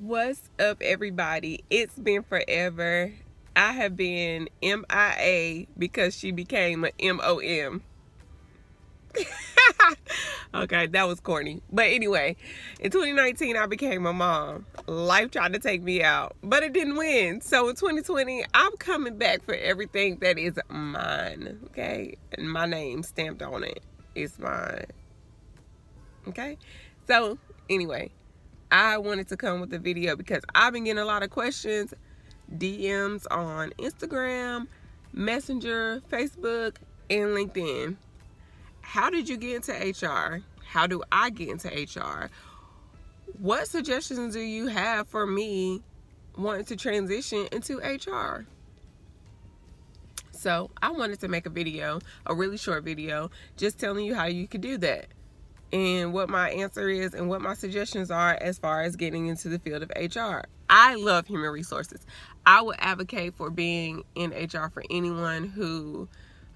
What's up, everybody? It's been forever. I have been MIA because she became an MOM. Okay, that was corny. But anyway, in 2019, I became a mom. Life tried to take me out, but it didn't win. So in 2020, I'm coming back for everything that is mine. Okay, and my name stamped on it. It's mine. Okay, so anyway, I wanted to come with a video because I've been getting a lot of questions, DMs on Instagram, Messenger, Facebook, and LinkedIn. How did you get into HR? How do I get into HR? What suggestions do you have for me wanting to transition into HR? So I wanted to make a video, a really short video, just telling you how you could do that and what my answer is and what my suggestions are as far as getting into the field of HR. I love human resources. I would advocate for being in HR for anyone who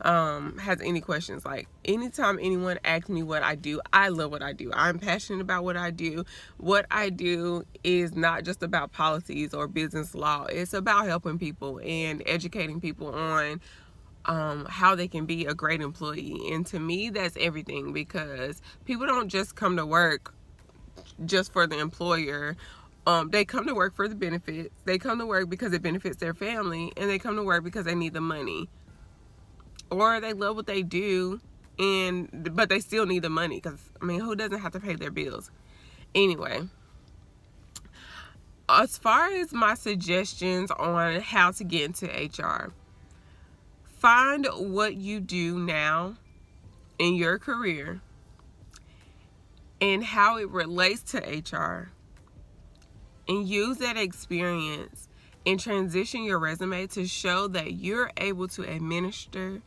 has any questions. Like, anytime anyone asks me what I do, I love what I do. I'm passionate about what I do. What I do is not just about policies or business law. It's about helping people and educating people on how they can be a great employee. And to me, that's everything, because people don't just come to work just for the employer. They come to work for the benefits. They come to work because it benefits their family, and they come to work because they need the money, or they love what they do, but they still need the money, because I mean, who doesn't have to pay their bills? Anyway, as far as my suggestions on how to get into HR, find what you do now in your career and how it relates to HR, and use that experience and transition your resume to show that you're able to administer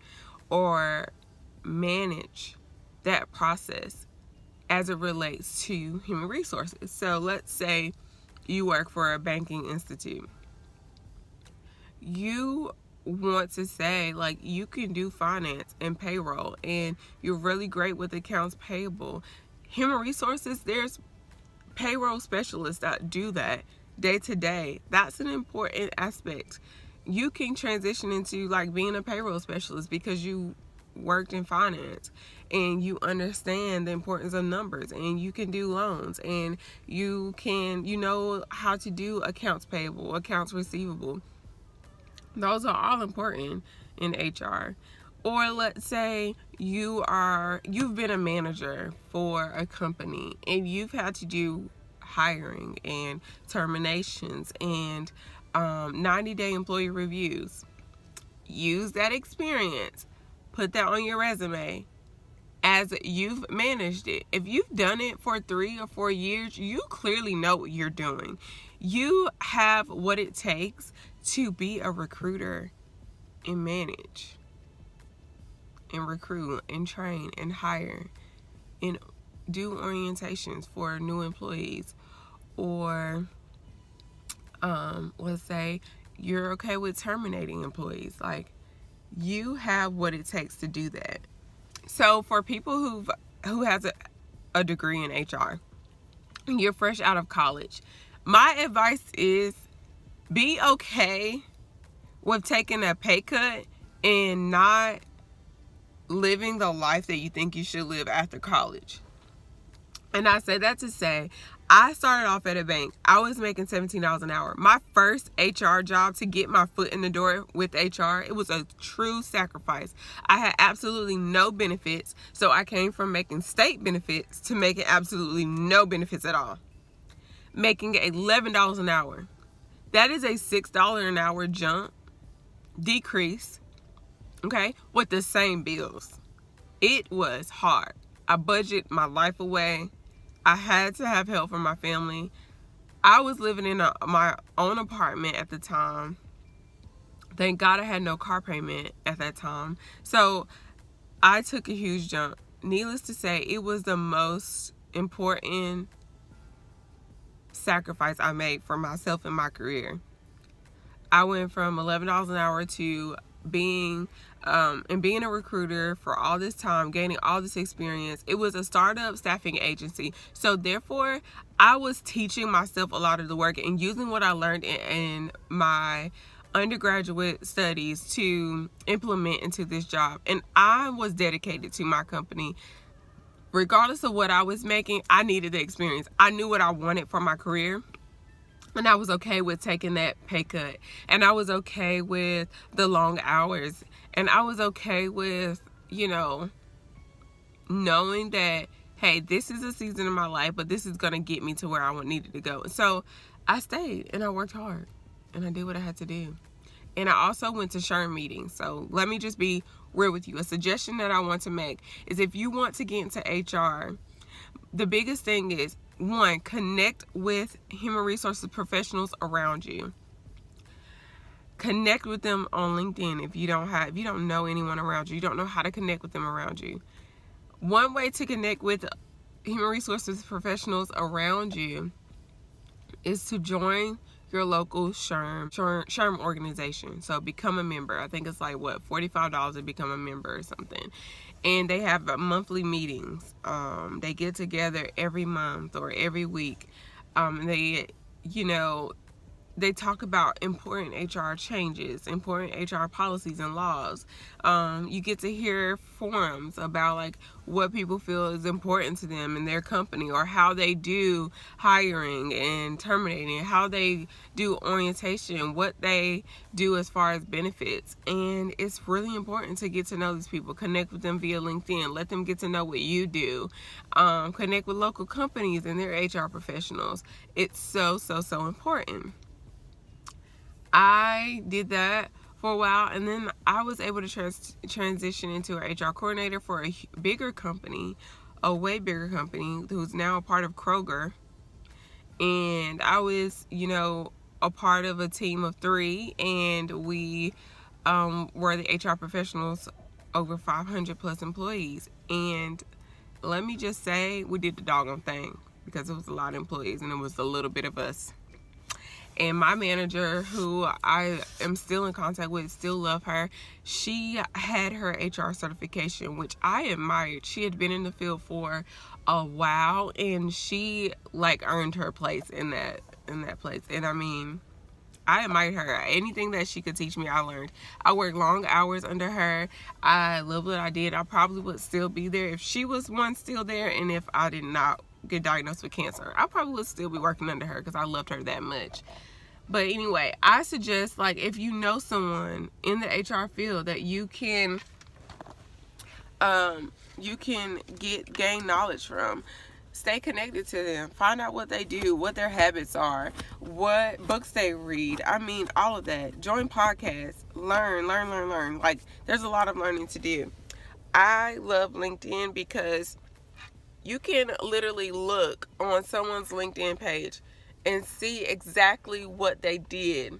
or manage that process as it relates to human resources. So let's say you work for a banking institute. You want to say, like, you can do finance and payroll, and you're really great with accounts payable. Human resources, there's payroll specialists that do that day to day. That's an important aspect. You can transition into like being a payroll specialist because you worked in finance and you understand the importance of numbers, and you can do loans, and you know how to do accounts payable, accounts receivable. Those are all important in HR. Or let's say you've been a manager for a company and you've had to do hiring and terminations and 90-day employee reviews. Use that experience. Put that on your resume as you've managed it. If you've done it for 3 or 4 years, you clearly know what you're doing. You have what it takes to be a recruiter and manage and recruit and train and hire and do orientations for new employees. Or let's say you're okay with terminating employees. Like, you have what it takes to do that. So for people who has a degree in HR, you're fresh out of college, my advice is be okay with taking a pay cut and not living the life that you think you should live after college. And I say that to say, I started off at a bank. I was making $17 an hour. My first HR job, to get my foot in the door with HR, it was a true sacrifice. I had absolutely no benefits, so I came from making state benefits to making absolutely no benefits at all. Making $11 an hour. That is a $6 an hour jump, decrease, okay, with the same bills. It was hard. I budgeted my life away. I had to have help from my family. I was living in my own apartment at the time. Thank God I had no car payment at that time. So I took a huge jump. Needless to say, it was the most important sacrifice I made for myself and my career. I went from $11 an hour to being a recruiter for all this time, gaining all this experience. It was a startup staffing agency. So therefore, I was teaching myself a lot of the work and using what I learned in my undergraduate studies to implement into this job. And I was dedicated to my company. Regardless of what I was making, I needed the experience. I knew what I wanted for my career. And I was okay with taking that pay cut. And I was okay with the long hours. And I was okay with, knowing that, hey, this is a season of my life, but this is going to get me to where I needed to go. So I stayed and I worked hard and I did what I had to do. And I also went to SHRM meetings. So let me just be real with you. A suggestion that I want to make is if you want to get into HR, the biggest thing is, one, connect with human resources professionals around you. Connect with them on LinkedIn if you don't know anyone around you. You don't know how to connect with them around you. One way to connect with human resources professionals around you is to join your local SHRM organization. So become a member. I think it's like $45 to become a member or something. And they have monthly meetings. They get together every month or every week. They talk about important HR changes, important HR policies and laws. You get to hear forums about like what people feel is important to them in their company, or how they do hiring and terminating, how they do orientation, what they do as far as benefits. And it's really important to get to know these people. Connect with them via LinkedIn. Let them get to know what you do. Connect with local companies and their HR professionals. It's so important. I did that for a while, and then I was able to transition into an HR coordinator for a bigger company, a way bigger company, who's now a part of Kroger. And I was, a part of a team of 3, and we were the HR professionals, over 500 plus employees. And let me just say, we did the doggone thing, because it was a lot of employees and it was a little bit of us. And my manager, who I am still in contact with, still love her, she had her HR certification, which I admired. She had been in the field for a while, and she earned her place in that place. And I mean, I admired her. Anything that she could teach me, I learned. I worked long hours under her. I loved what I did. I probably would still be there if she was still there, and if I did not get diagnosed with cancer, I probably would still be working under her because I loved her that much. But anyway, I suggest, if you know someone in the HR field that you can gain knowledge from, stay connected to them. Find out what they do, what their habits are, what books they read. I mean, all of that. Join podcasts. Learn. There's a lot of learning to do. I love LinkedIn because you can literally look on someone's LinkedIn page and see exactly what they did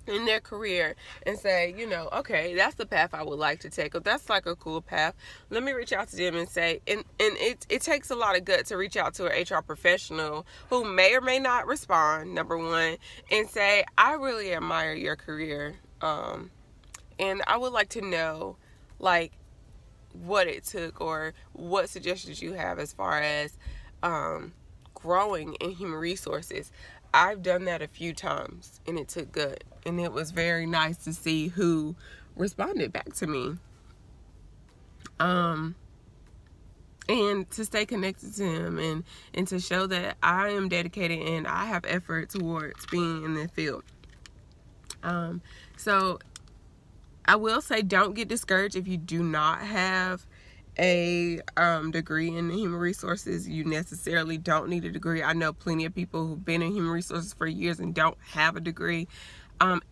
in their career and say, okay, that's the path I would like to take, or that's a cool path. Let me reach out to them and say, and it takes a lot of guts to reach out to an HR professional who may or may not respond, number one, and say, I really admire your career, and I would like to know what it took, or what suggestions you have as far as growing in human resources. I've done that a few times, and it took good, and it was very nice to see who responded back to me, and to stay connected to them, and to show that I am dedicated and I have effort towards being in the field. So I will say, don't get discouraged if you do not have a degree in human resources. You necessarily don't need a degree. I know plenty of people who've been in human resources for years and don't have a degree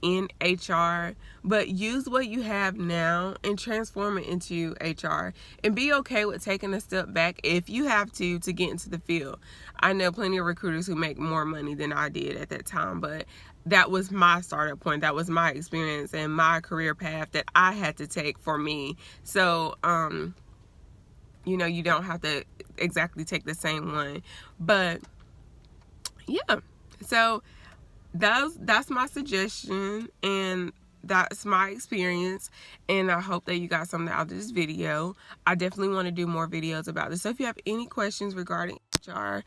in HR, but use what you have now and transform it into HR, and be okay with taking a step back if you have to get into the field. I know plenty of recruiters who make more money than I did at that time, but that was my startup point. That was my experience and my career path that I had to take for me. So you don't have to exactly take the same one, but yeah. So that's my suggestion, and that's my experience, and I hope that you got something out of this video. I definitely want to do more videos about this. So if you have any questions regarding HR,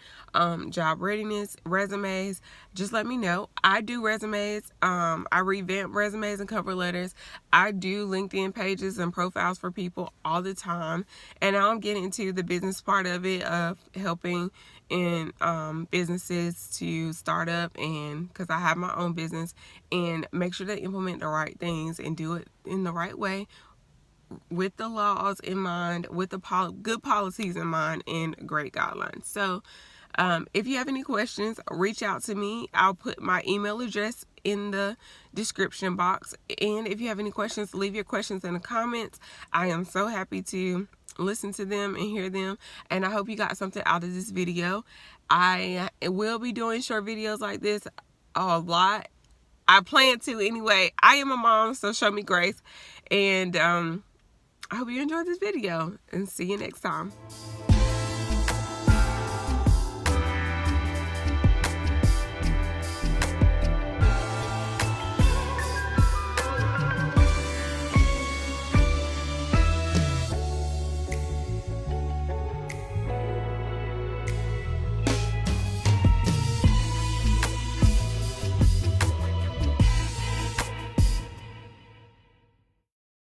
job readiness, resumes, just let me know. I do resumes. I revamp resumes and cover letters. I do LinkedIn pages and profiles for people all the time. And now I'm getting into the business part of it, of helping in businesses to start up, and because I have my own business, and make sure to implement the right things and do it in the right way, with the laws in mind, with the good policies in mind, and great guidelines. So if you have any questions, reach out to me. I'll put my email address in the description box. And if you have any questions, leave your questions in the comments. I am so happy to listen to them and hear them. And I hope you got something out of this video. I will be doing short videos like this a lot. I plan to anyway. I am a mom, so show me grace. And I hope you enjoyed this video, and see you next time.